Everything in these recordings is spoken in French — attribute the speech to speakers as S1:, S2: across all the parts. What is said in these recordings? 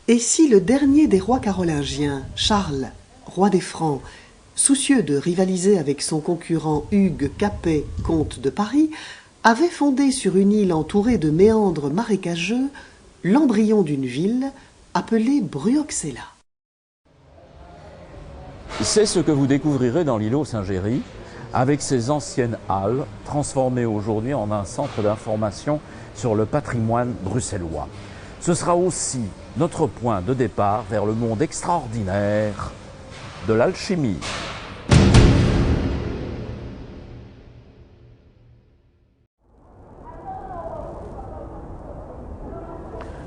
S1: Et si le dernier des rois carolingiens, Charles, roi des Francs, soucieux de rivaliser avec son concurrent Hugues Capet, comte de Paris, avait fondé sur une île entourée de méandres marécageux l'embryon d'une ville appelée Bruoxella.
S2: C'est ce que vous découvrirez dans l'îlot Saint-Géry, avec ses anciennes halles, transformées aujourd'hui en un centre d'information sur le patrimoine bruxellois. Ce sera aussi notre point de départ vers le monde extraordinaire de l'alchimie.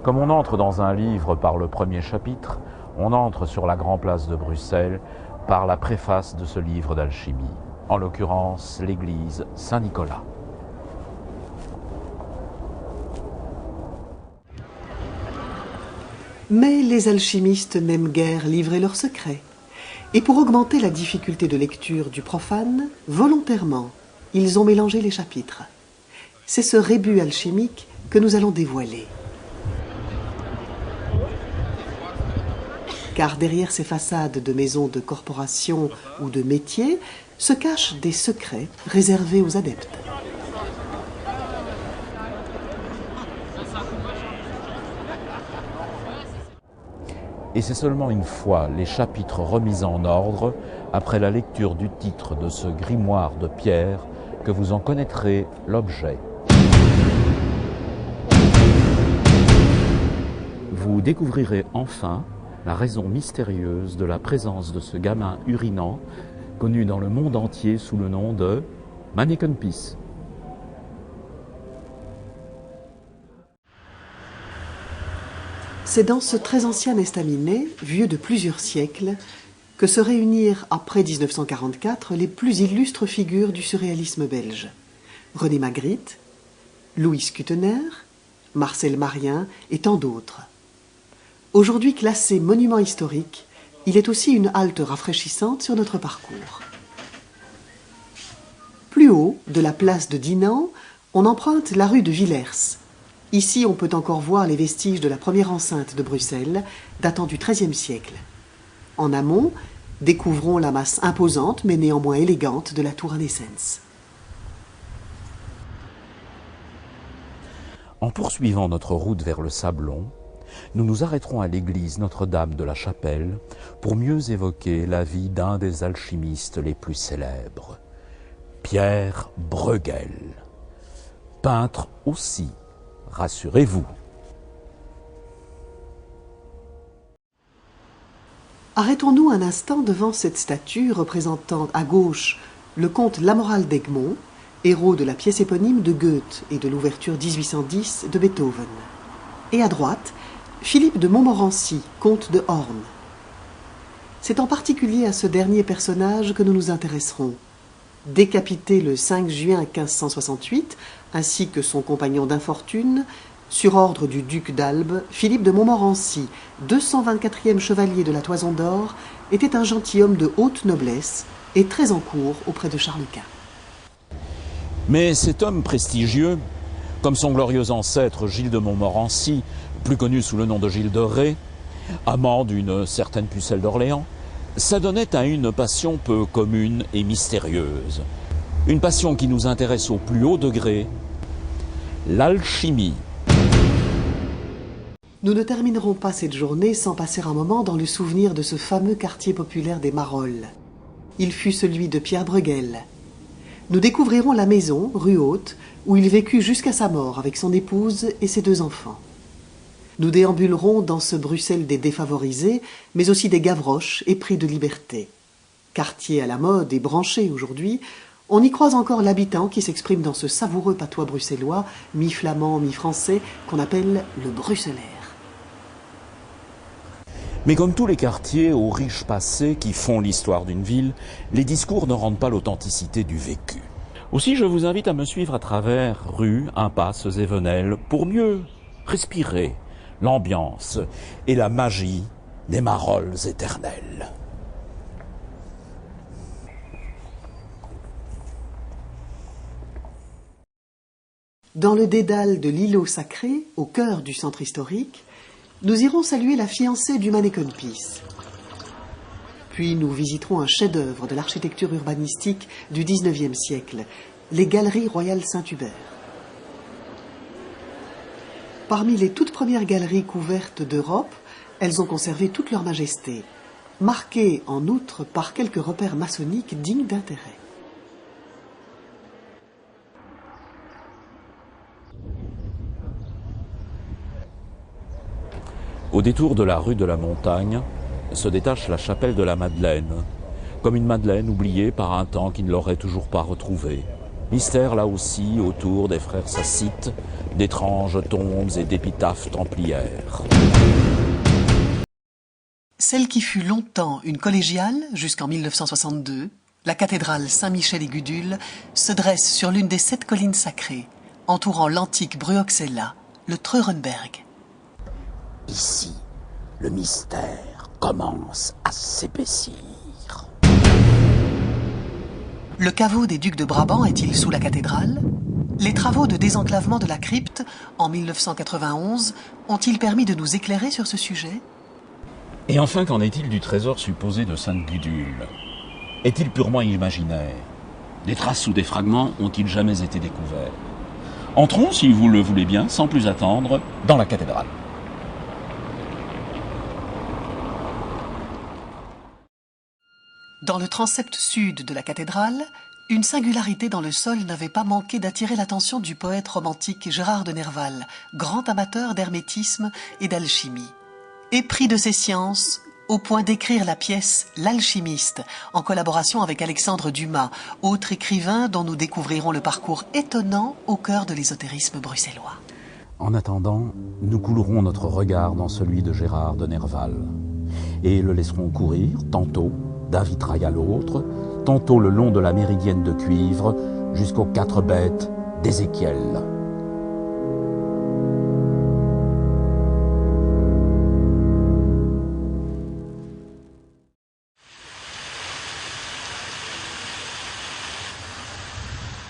S2: Comme on entre dans un livre par le premier chapitre, on entre sur la Grand Place de Bruxelles par la préface de ce livre d'alchimie, en l'occurrence l'église Saint-Nicolas.
S1: Mais les alchimistes n'aiment guère livrer leurs secrets. Et pour augmenter la difficulté de lecture du profane, volontairement, ils ont mélangé les chapitres. C'est ce rébus alchimique que nous allons dévoiler. Car derrière ces façades de maisons de corporation ou de métiers se cachent des secrets réservés aux adeptes.
S2: Et c'est seulement une fois les chapitres remis en ordre, après la lecture du titre de ce grimoire de pierre, que vous en connaîtrez l'objet. Vous découvrirez enfin la raison mystérieuse de la présence de ce gamin urinant, connu dans le monde entier sous le nom de Manneken-Pis.
S1: C'est dans ce très ancien estaminet, vieux de plusieurs siècles, que se réunirent après 1944 les plus illustres figures du surréalisme belge. René Magritte, Louis Kutener, Marcel Marien et tant d'autres. Aujourd'hui classé monument historique, il est aussi une halte rafraîchissante sur notre parcours. Plus haut, de la place de Dinan, on emprunte la rue de Villers. Ici, on peut encore voir les vestiges de la première enceinte de Bruxelles, datant du XIIIe siècle. En amont, découvrons la masse imposante, mais néanmoins élégante, de la tour Renaissance.
S2: En poursuivant notre route vers le Sablon, nous nous arrêterons à l'église Notre-Dame de la Chapelle pour mieux évoquer la vie d'un des alchimistes les plus célèbres, Pierre Bruegel, peintre aussi, rassurez-vous.
S1: Arrêtons-nous un instant devant cette statue représentant à gauche le comte Lamoral d'Egmont, héros de la pièce éponyme de Goethe et de l'ouverture 1810 de Beethoven. Et à droite, Philippe de Montmorency, comte de Horn. C'est en particulier à ce dernier personnage que nous nous intéresserons. Décapité le 5 juin 1568, ainsi que son compagnon d'infortune, sur ordre du duc d'Albe, Philippe de Montmorency, 224e chevalier de la Toison d'Or, était un gentilhomme de haute noblesse et très en cour auprès de Charles Quint.
S2: Mais cet homme prestigieux, comme son glorieux ancêtre Gilles de Montmorency, plus connu sous le nom de Gilles de Ré, amant d'une certaine pucelle d'Orléans, s'adonnait à une passion peu commune et mystérieuse. Une passion qui nous intéresse au plus haut degré, l'alchimie.
S1: Nous ne terminerons pas cette journée sans passer un moment dans le souvenir de ce fameux quartier populaire des Marolles. Il fut celui de Pierre Bruegel. Nous découvrirons la maison, rue Haute, où il vécut jusqu'à sa mort avec son épouse et ses 2 enfants. Nous déambulerons dans ce Bruxelles des défavorisés, mais aussi des Gavroches épris de liberté. Quartier à la mode et branché aujourd'hui, on y croise encore l'habitant qui s'exprime dans ce savoureux patois bruxellois, mi-flamand, mi-français, qu'on appelle le bruxellaire.
S2: Mais comme tous les quartiers au riche passé qui font l'histoire d'une ville, les discours ne rendent pas l'authenticité du vécu. Aussi, je vous invite à me suivre à travers rues, impasses et venelles pour mieux respirer l'ambiance et la magie des Marolles éternelles.
S1: Dans le dédale de l'îlot sacré, au cœur du centre historique, nous irons saluer la fiancée du Manneken-Pis. Puis nous visiterons un chef-d'œuvre de l'architecture urbanistique du XIXe siècle, les Galeries Royales Saint-Hubert. Parmi les toutes premières galeries couvertes d'Europe, elles ont conservé toute leur majesté, marquées en outre par quelques repères maçonniques dignes d'intérêt.
S2: Au détour de la rue de la Montagne se détache la chapelle de la Madeleine, comme une Madeleine oubliée par un temps qui ne l'aurait toujours pas retrouvée. Mystère là aussi autour des frères sassites, d'étranges tombes et d'épitaphes templières.
S1: Celle qui fut longtemps une collégiale, jusqu'en 1962, la cathédrale Saint-Michel-et-Gudule, se dresse sur l'une des 7 collines sacrées, entourant l'antique Bruoxella, le Treurenberg.
S2: Ici, le mystère commence à s'épaissir.
S1: Le caveau des ducs de Brabant est-il sous la cathédrale? Les travaux de désenclavement de la crypte, en 1991, ont-ils permis de nous éclairer sur ce sujet?
S2: Et enfin, qu'en est-il du trésor supposé de Sainte-Gudule? Est-il purement imaginaire? Des traces ou des fragments ont-ils jamais été découverts? Entrons, si vous le voulez bien, sans plus attendre, dans la cathédrale.
S1: Dans le transept sud de la cathédrale, une singularité dans le sol n'avait pas manqué d'attirer l'attention du poète romantique Gérard de Nerval, grand amateur d'hermétisme et d'alchimie. Épris de ces sciences, au point d'écrire la pièce L'Alchimiste, en collaboration avec Alexandre Dumas, autre écrivain dont nous découvrirons le parcours étonnant au cœur de l'ésotérisme bruxellois.
S2: En attendant, nous coulerons notre regard dans celui de Gérard de Nerval, et le laisserons courir, tantôt d'un vitrail à l'autre, tantôt le long de la méridienne de cuivre, jusqu'aux 4 bêtes d'Ézéchiel.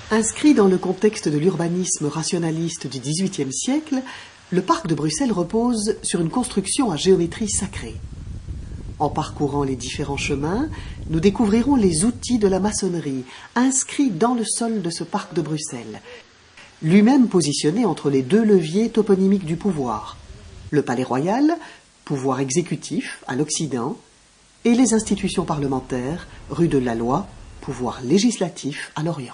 S1: Inscrit dans le contexte de l'urbanisme rationaliste du XVIIIe siècle, le parc de Bruxelles repose sur une construction à géométrie sacrée. En parcourant les différents chemins, nous découvrirons les outils de la maçonnerie inscrits dans le sol de ce parc de Bruxelles, lui-même positionné entre les 2 leviers toponymiques du pouvoir, le Palais Royal, pouvoir exécutif à l'Occident, et les institutions parlementaires, rue de la Loi, pouvoir législatif à l'Orient.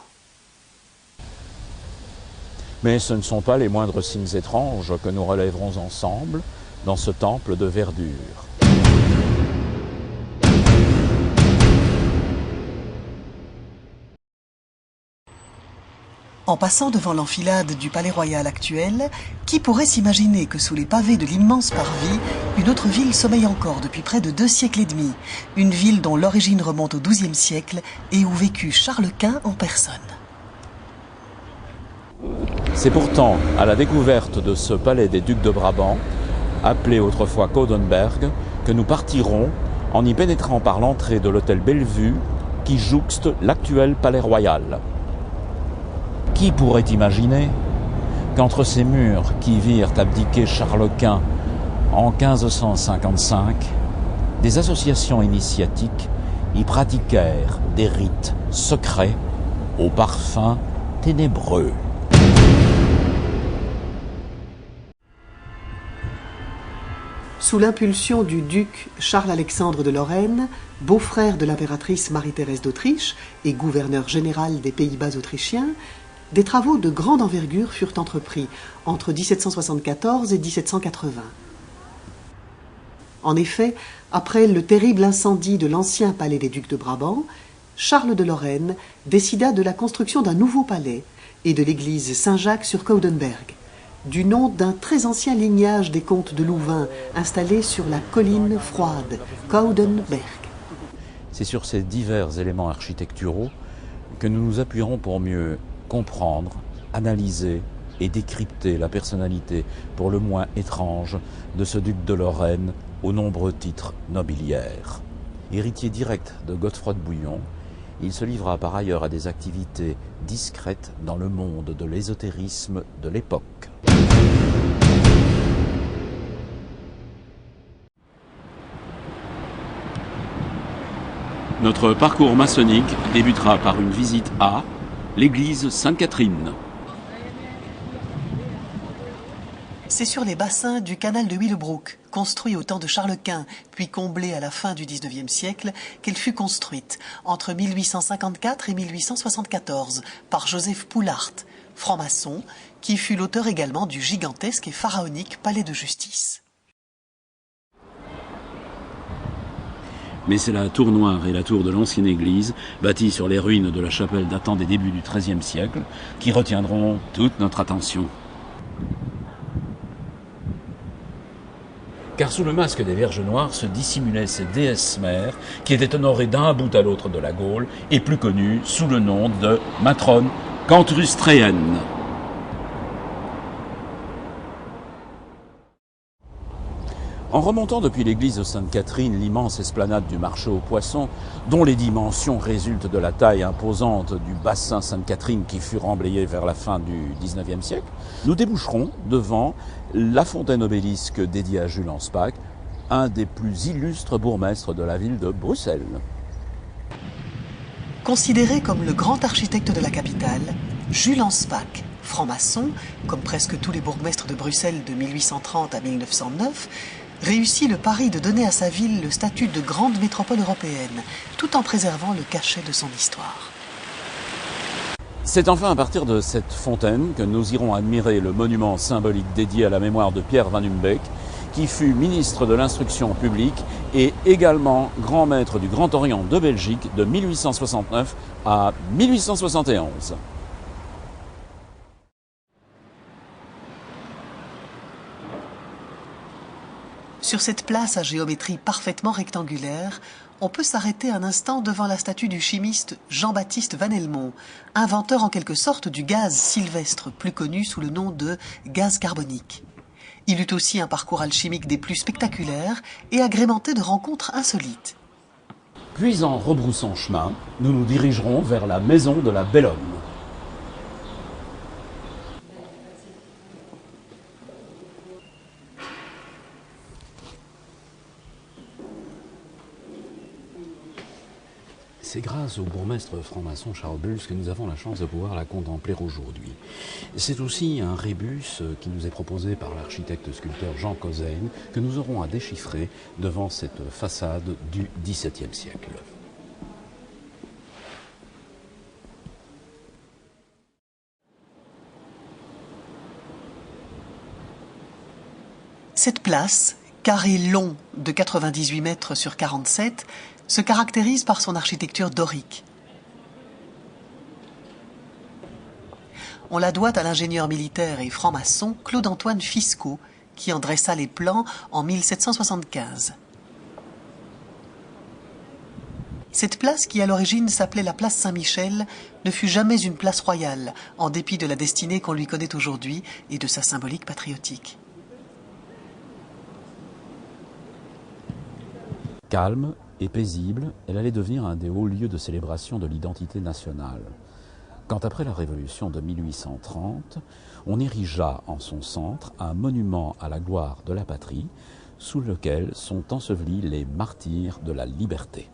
S2: Mais ce ne sont pas les moindres signes étranges que nous relèverons ensemble dans ce temple de verdure.
S1: En passant devant l'enfilade du Palais Royal actuel, qui pourrait s'imaginer que sous les pavés de l'immense parvis, une autre ville sommeille encore depuis près de 2 siècles et demi, une ville dont l'origine remonte au XIIe siècle et où vécut Charles Quint en personne.
S2: C'est pourtant à la découverte de ce palais des ducs de Brabant, appelé autrefois Coudenberg, que nous partirons en y pénétrant par l'entrée de l'hôtel Bellevue qui jouxte l'actuel Palais Royal. Qui pourrait imaginer qu'entre ces murs qui virent abdiquer Charles Quint en 1555, des associations initiatiques y pratiquèrent des rites secrets aux parfums ténébreux.
S1: Sous l'impulsion du duc Charles-Alexandre de Lorraine, beau-frère de l'impératrice Marie-Thérèse d'Autriche et gouverneur général des Pays-Bas autrichiens, des travaux de grande envergure furent entrepris entre 1774 et 1780. En effet, après le terrible incendie de l'ancien palais des ducs de Brabant, Charles de Lorraine décida de la construction d'un nouveau palais et de l'église Saint-Jacques sur Coudenberg, du nom d'un très ancien lignage des comtes de Louvain installé sur la colline froide, Coudenberg.
S2: C'est sur ces divers éléments architecturaux que nous nous appuierons pour mieux comprendre, analyser et décrypter la personnalité pour le moins étrange de ce duc de Lorraine aux nombreux titres nobiliaires. Héritier direct de Godefroy de Bouillon, il se livra par ailleurs à des activités discrètes dans le monde de l'ésotérisme de l'époque. Notre parcours maçonnique débutera par une visite à l'église Sainte-Catherine.
S1: C'est sur les bassins du canal de Willebroek, construit au temps de Charles Quint, puis comblé à la fin du XIXe siècle, qu'elle fut construite entre 1854 et 1874 par Joseph Poulart, franc-maçon, qui fut l'auteur également du gigantesque et pharaonique palais de justice.
S2: Mais c'est la tour noire et la tour de l'ancienne église, bâtie sur les ruines de la chapelle datant des débuts du XIIIe siècle, qui retiendront toute notre attention. Car sous le masque des Vierges Noires se dissimulaient ces déesses mères qui étaient honorées d'un bout à l'autre de la Gaule et plus connues sous le nom de matrones cantrustréennes. En remontant depuis l'église de Sainte-Catherine l'immense esplanade du marché aux poissons, dont les dimensions résultent de la taille imposante du bassin Sainte-Catherine qui fut remblayé vers la fin du XIXe siècle, nous déboucherons devant la fontaine obélisque dédiée à Jules Anspach, un des plus illustres bourgmestres de la ville de Bruxelles.
S1: Considéré comme le grand architecte de la capitale, Jules Anspach, franc-maçon, comme presque tous les bourgmestres de Bruxelles de 1830 à 1909, réussit le pari de donner à sa ville le statut de grande métropole européenne, tout en préservant le cachet de son histoire.
S2: C'est enfin à partir de cette fontaine que nous irons admirer le monument symbolique dédié à la mémoire de Pierre Van Humbeek, qui fut ministre de l'Instruction publique et également grand maître du Grand Orient de Belgique de 1869 à 1871.
S1: Sur cette place à géométrie parfaitement rectangulaire, on peut s'arrêter un instant devant la statue du chimiste Jean-Baptiste Van Helmont, inventeur en quelque sorte du gaz sylvestre, plus connu sous le nom de gaz carbonique. Il eut aussi un parcours alchimique des plus spectaculaires et agrémenté de rencontres insolites.
S2: Puis en rebroussant chemin, nous nous dirigerons vers la maison de la Belle Homme. C'est grâce au bourgmestre franc-maçon Charles Bulls que nous avons la chance de pouvoir la contempler aujourd'hui. C'est aussi un rébus qui nous est proposé par l'architecte sculpteur Jean Cauzaine que nous aurons à déchiffrer devant cette façade du XVIIe siècle.
S1: Cette place, carré long de 98 mètres sur 47, se caractérise par son architecture dorique. On la doit à l'ingénieur militaire et franc-maçon Claude-Antoine Fiscot, qui en dressa les plans en 1775. Cette place, qui à l'origine s'appelait la place Saint-Michel, ne fut jamais une place royale, en dépit de la destinée qu'on lui connaît aujourd'hui et de sa symbolique patriotique.
S2: Calme et paisible, elle allait devenir un des hauts lieux de célébration de l'identité nationale. Quand après la Révolution de 1830, on érigea en son centre un monument à la gloire de la patrie, sous lequel sont ensevelis les martyrs de la liberté.